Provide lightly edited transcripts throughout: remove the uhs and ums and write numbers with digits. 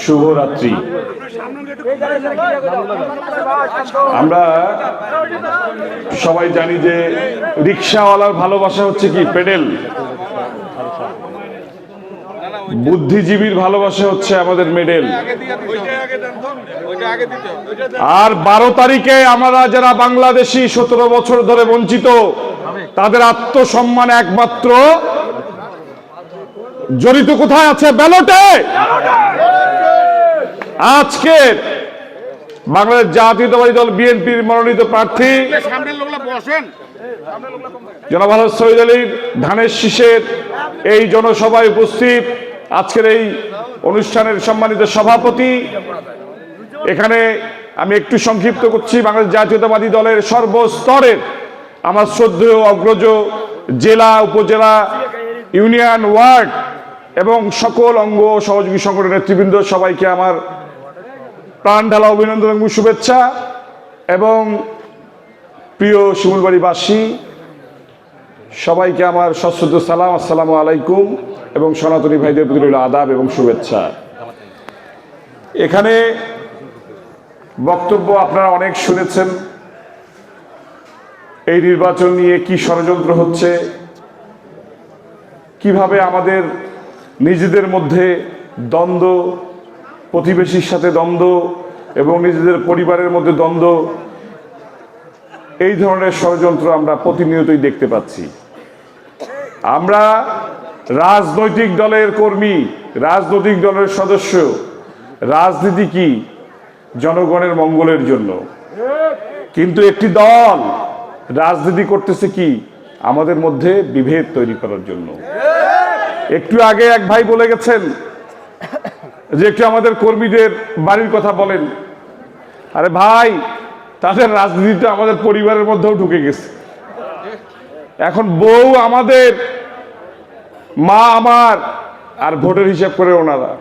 শুভরাত্রি। আমরা সবাই জানি যে রিক্সাওয়ালার ভালোবাসা হচ্ছে কি পেডেল, বুদ্ধিজীবীর ভালোবাসা হচ্ছে আমাদের মেডেল। আর 12 তারিখে আমরা যারা বাংলাদেশি 17 বছর ধরে বঞ্চিত, তাদের আত্মসম্মান একমাত্র জড়িত কোথায় আছে? ব্যালটে। আজকে বাংলাদেশ জাতীয়তাবাদী দল বিএনপির মনোনীত প্রার্থী জনাব আলহাজ শহীদ আলীর ধানের শীষের এই জনসভায় উপস্থিত আজকের এই অনুষ্ঠানের সম্মানিত সভাপতি, এখানে আমি একটু সংক্ষিপ্ত করছি। বাংলাদেশ জাতীয়তাবাদী দলের সর্বস্তরের আমার শ্রদ্ধেয় অগ্রজ জেলা, উপজেলা, ইউনিয়ন, ওয়ার্ড এবং সকল অঙ্গ সহযোগী সংগঠনের নেতৃবৃন্দ, সবাইকে আমার প্রাণ ঢালা অভিনন্দন এবং শুভেচ্ছা। এবং প্রিয় শিমুলবাড়িবাসী, সবাইকে আমার সশ্রদ্ধ সালাম, আসসালামু আলাইকুম, এবং সনাতনী ভাইদের প্রতি রইল আদাব এবং শুভেচ্ছা। এখানে বক্তব্য আপনারা অনেক শুনেছেন, এই নির্বাচন নিয়ে কি ষড়যন্ত্র হচ্ছে, কিভাবে আমাদের নিজেদের মধ্যে দ্বন্দ্ব, প্রতিবেশীর সাথে দ্বন্দ্ব এবং নিজেদের পরিবারের মধ্যে দ্বন্দ্ব, এই ধরনের ষড়যন্ত্র আমরা প্রতিনিয়তই দেখতে পাচ্ছি। আমরা রাজনৈতিক দলের কর্মী, রাজনৈতিক দলের সদস্য। রাজনীতি কি? জনগণের মঙ্গলের জন্য। কিন্তু একটি দল রাজনীতি করতেছে কি? আমাদের মধ্যে বিভেদ তৈরি করার জন্য। একটু আগে এক ভাই বলে গেছেন যে একটু আমাদের কর্মীদের বাড়ির কথা বলেন। আরে ভাই, তাদের রাজনীতিটা আমাদের পরিবারের মধ্যেও ঢুকে গেছে। এখন বউ আমাদের, মা আমার, আর ভোটের হিসাব করে ওনারা।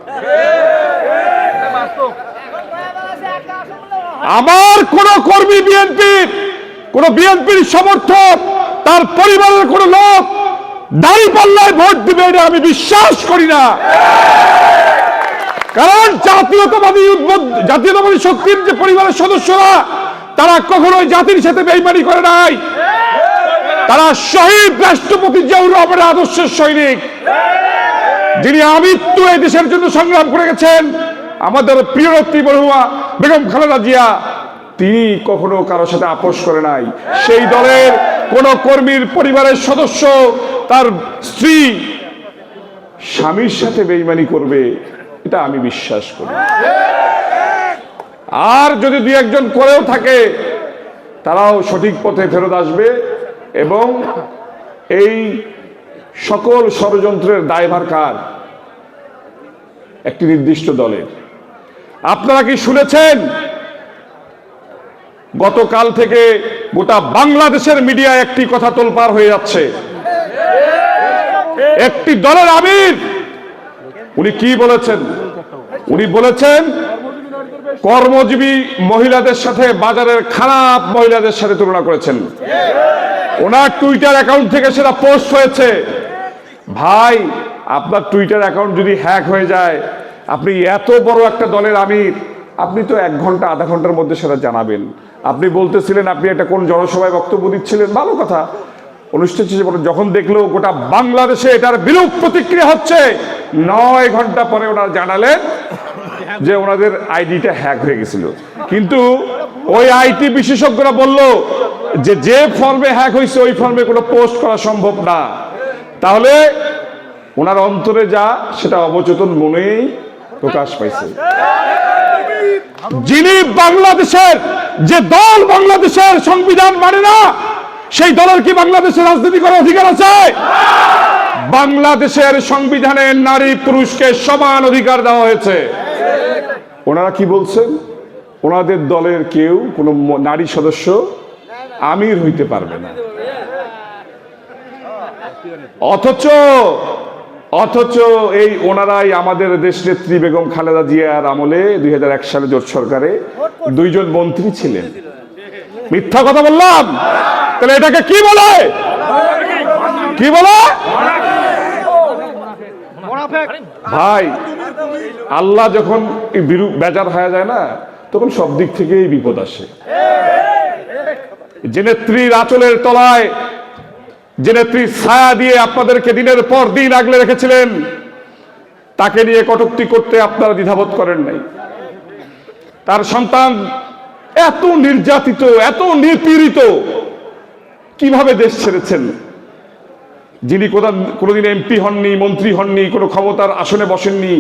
আমার কোন কর্মী বিএনপির সমর্থক, তার পরিবারের কোন লোক দাঁড়িপাল্লায় ভোট দিবে এটা আমি বিশ্বাস করি না। কারণ জাতীয়তাবাদী শক্তির যে পরিবারের সদস্যরা, তারা কখনোই জাতির সাথে বেইমানি করে নাই। তারা শহীদ রাষ্ট্রপতি জিয়াউর রহমানের আদর্শের সৈনিক, যিনি আমৃত্যু এই দেশের জন্য সংগ্রাম করে গেছেন। আমাদের প্রিয় নেত্রী মরহুমা বেগম খালেদা জিয়া, তিনি কখনো কারোর সাথে আপোষ করে নাই। সেই দলের কোন কর্মীর পরিবারের সদস্য তার স্ত্রী স্বামীর সাথে বেইমানি করবে এটা আমি বিশ্বাস করি। আর যদি দুই একজন করেও থাকে, তারাও সঠিক পথে ফেরত আসবে এবং এই সকল ষড়যন্ত্রের দায়ভার কার? একটি নির্দিষ্ট দলের। আপনারা কি শুনেছেন? গতকাল থেকে গোটা বাংলাদেশের মিডিয়ায় একটি কথা তোলপাড় হয়ে যাচ্ছে। একটি দলের আমির উনি কি বলেছেন? উনি বলেছেন কর্মজীবী মহিলাদের সাথে বাজারের খারাপ মহিলাদের সাথে তুলনা করেছেন। ওনার টুইটার অ্যাকাউন্ট থেকে সেটা পোস্ট হয়েছে। ভাই, আপনার টুইটার অ্যাকাউন্ট যদি হ্যাক হয়ে যায়, আপনি এত বড় একটা দলের আমির, আপনি তো 1 ঘন্টা আধা ঘন্টার মধ্যে সেটা জানাবেন। আপনি বলতেছিলেন আপনি একটা কোন জনসভায় বক্তব্য দিচ্ছিলেন, ভালো কথা। অনুষ্ঠান শেষে যখন দেখলো গোটা বাংলাদেশে এটার বিরূপ প্রতিক্রিয়া হচ্ছে, 9 ঘন্টা পরে ওনারা জানালেন যে ওনাদের আইডিটা হ্যাক হয়ে গেছিল। কিন্তু ওই আইটি বিশেষজ্ঞরা বলল যে ফর্মে হ্যাক হয়েছে ওই ফর্মে কোনো পোস্ট করা সম্ভব না। তাহলে ওনার অন্তরে যা, সেটা অবচেতন মনেই প্রকাশ পাইছে। যিনি বাংলাদেশের, যে দল বাংলাদেশের সংবিধান মানে না, সেই দলের কি বাংলাদেশের রাজনীতি করার অধিকার আছে? বাংলাদেশের সংবিধানে নারী পুরুষকে সমান অধিকার দেওয়া হয়েছে। ওনারা কি বলছেন? ওনাদের দলের কেউ কোনো নারী সদস্য আমির হইতে পারবে না। অথচ এই ওনারাই আমাদের দেশ নেত্রী বেগম খালেদা জিয়ার আমলে 2001 সালে জোট সরকারে 2 জন মন্ত্রী ছিলেন। মিথ্যা কথা বললাম? তাহলে এটাকে কি বলে? কি বলে? ভাই, আল্লাহ যখন বেজার হয়ে যায় না, তখন সব দিক থেকেই বিপদ আসে। যে নেত্রীর আঁচলের তলায়, যে নেত্রীর ছায়া দিয়ে আপনাদেরকে দিনের পর দিন আগলে রেখেছিলেন, তাকে নিয়ে কটূক্তি করতে আপনারা দ্বিধাবোধ করেন নাই। তার সন্তান এত নির্যাতিত, এত নিপীড়িত, কিভাবে দেশ ছেড়েছেন? যিনি কোনোদিন এমপি হননি, মন্ত্রী হননি, কোনো ক্ষমতার আসনে বসেননি,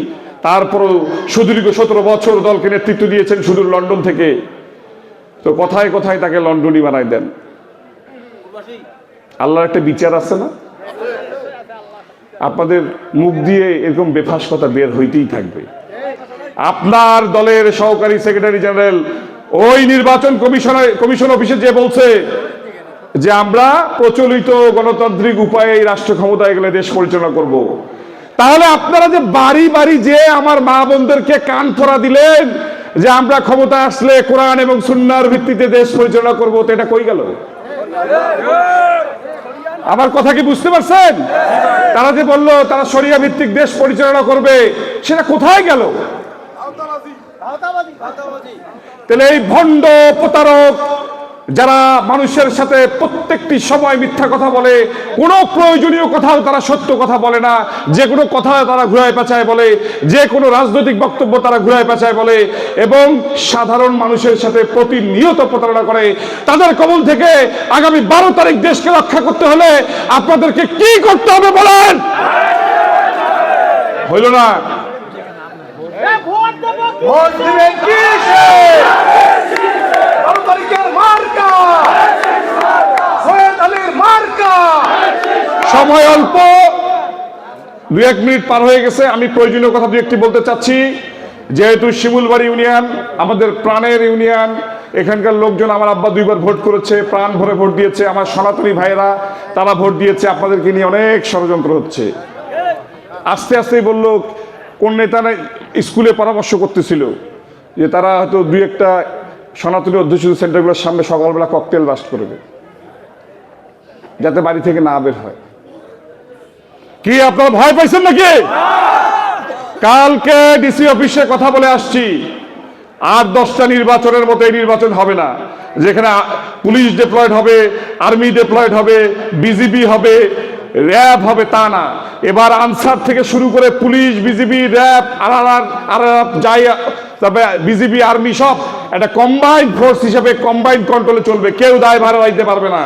তারপরও সুদীর্ঘ 17 বছর দলকে নেতৃত্ব দিয়েছেন সুদূর লন্ডন থেকে। তো কথায় কথায় তাকে লন্ডনই বানায় দেন। আল্লাহর একটা বিচার আছে না? আপনাদের মুখ দিয়ে এরকম বেফাস কথা বের হইতেই থাকবে। আপনার দলের সহকারী সেক্রেটারি জেনারেল ওই নির্বাচন কমিশন অফিসে যে বলছে যে আমরা প্রচলিত গণতান্ত্রিক উপায়ে এই রাষ্ট্র ক্ষমতায় গেলে দেশ পরিচালনা করব। তাহলে আপনারা যে বাড়ি বাড়ি যে আমার মা বোনদেরকে কান পরা দিলেন যে আমরা ক্ষমতা আসলে কোরআন এবং সুন্নাহর ভিত্তিতে দেশ পরিচালনা করব, তো এটা কই গেল? আমার কথা কি বুঝতে পারছেন? তারা যে বলল তারা শরিয়া ভিত্তিক দেশ পরিচালনা করবে, সেটা কোথায় গেল? তাহলে এই ভণ্ড প্রতারক যারা মানুষের সাথে প্রত্যেকটি সময় মিথ্যা কথা বলে, কোনো প্রয়োজনীয় কথাও তারা সত্য কথা বলে না, যে কোনো কথা তারা ঘুরায় পেঁচায় বলে, যে কোনো রাজনৈতিক বক্তব্য তারা ঘুরায় পেঁচায় বলে এবং সাধারণ মানুষের সাথে প্রতিনিয়ত প্রতারণা করে, তাদের কবল থেকে আগামী 12 তারিখ দেশকে রক্ষা করতে হলে আপনাদেরকে কি করতে হবে বলেন? হইল না? ভোট দিবেন কি? সময় অল্প, 2-1 মিনিট পার হয়ে গেছে। আমি প্রয়োজনীয় কথা 2-1টি বলতে চাচ্ছি। যেহেতু শিমুলবাড়ি ইউনিয়ন আমাদের প্রাণের ইউনিয়ন, এখানকার লোকজন, আমার আব্বা 2 বার ভোট করেছে, প্রাণ ভরে ভোট দিয়েছে, আমার সনাতনী ভাইয়েরা তারা ভোট দিয়েছে। আপনাদেরকে নিয়ে অনেক ষড়যন্ত্র হচ্ছে। আস্তে আস্তেই বললো, কোন নেতা স্কুলে পরামর্শ করতেছিল যে তারা হয়তো 2-1টা সনাতনী অধ্যুষিত সেন্টারগুলোর সামনে সকালবেলা ককটেল ব্লাস্ট করবে, যাতে বাড়ি থেকে না বের হয়। কি আপনারা ভয় পাইছেন নাকি? কালকে ডিসি অফিসে কথা বলে আসছি, 8-10টা নির্বাচনের মতো এই নির্বাচন হবে না, যেখানে পুলিশ ডিপ্লয়েড হবে, আর্মি ডিপ্লয়েড হবে, বিজিবি হবে, র্যাব হবে, তা না। এবার আনসার থেকে শুরু করে পুলিশ, বিজিবি, র্যাব, আর যাই, তবে বিজিবি, আর্মি সব একটা কম্বাইন্ড ফোর্স হিসেবে কম্বাইন্ড কন্ট্রোলে চলবে। কেউ দায় ভার দিতে পারবে না।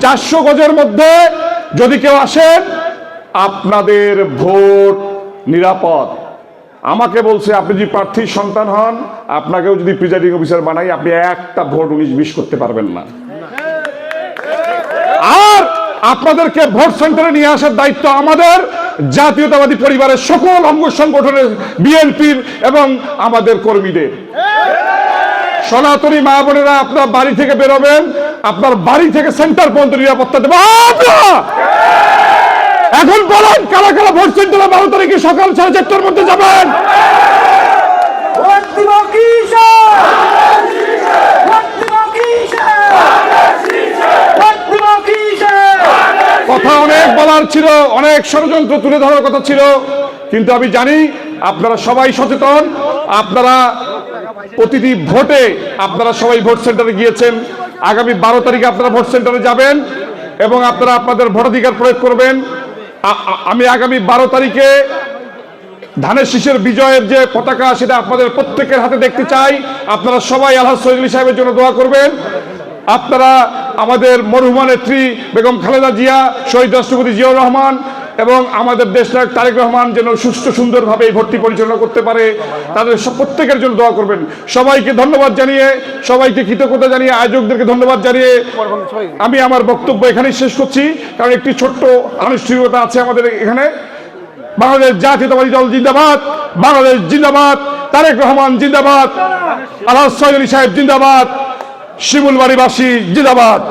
400 গজের মধ্যে যদি কেউ আসেন, আপনাদের ভোট নিরাপদ। আমাকে বলছে আপনি যদি প্রার্থীর সন্তান হন, আপনাকেও যদি প্রিজাইডিং অফিসার বানাই, আপনি একটা ভোট 19-20 করতে পারবেন না। আর আপনাদেরকে ভোট সেন্টারে নিয়ে আসার দায়িত্ব আমাদের জাতীয়তাবাদী পরিবারের সকল অঙ্গ সংগঠনের, বিএনপির এবং আমাদের কর্মীদের। সনাতনী মা বোনেরা আপনার বাড়ি থেকে বেরোবেন, আপনার বাড়ি থেকে সেন্টার পর্যন্ত নিরাপত্তা দেবো। এখন বলেন, কারা কারা ভোট সেন্টারে 12 তারিখে সকাল 4:30টার মধ্যে যাবেন? কথা অনেক বলার ছিল, অনেক ষড়যন্ত্র তুলে ধরার কথা ছিল, কিন্তু আমি জানি আপনারা সবাই সচেতন। আপনারা প্রতিটি ভোটে আপনারা সবাই ভোট সেন্টারে গিয়েছেন। আগামী 12 তারিখে আপনারা ভোট সেন্টারে যাবেন এবং আপনারা আপনাদের ভোটাধিকার প্রয়োগ করবেন। আমি আগামী 12 তারিখে ধানের শীষের বিজয়ের যে পতাকা, সেটা আপনাদের প্রত্যেকের হাতে দেখতে চাই। আপনারা সবাই আলহাজ শহীদ আলী সাহেবের জন্য দোয়া করবেন। আপনারা আমাদের মরহুমা নেত্রী বেগম খালেদা জিয়া, শহীদ রাষ্ট্রপতি জিয়াউর রহমান এবং আমাদের দেশনায়ক তারেক রহমান যেন সুষ্ঠু সুন্দরভাবে এই ভোটটি পরিচালনা করতে পারে, তাদের প্রত্যেকের জন্য দোয়া করবেন। সবাইকে ধন্যবাদ জানিয়ে, সবাইকে কৃতজ্ঞতা জানিয়ে, আয়োজকদেরকে ধন্যবাদ জানিয়ে আমি আমার বক্তব্য এখানেই শেষ করছি, কারণ একটি ছোট্ট আনুষ্ঠানিকতা আছে আমাদের এখানে। বাংলাদেশ জাতীয়তাবাদী দল জিন্দাবাদ, বাংলাদেশ জিন্দাবাদ, তারেক রহমান জিন্দাবাদ, আলহাজ শহীদ আলী সাহেব জিন্দাবাদ, শিমুলবাড়িবাসী জিন্দাবাদ।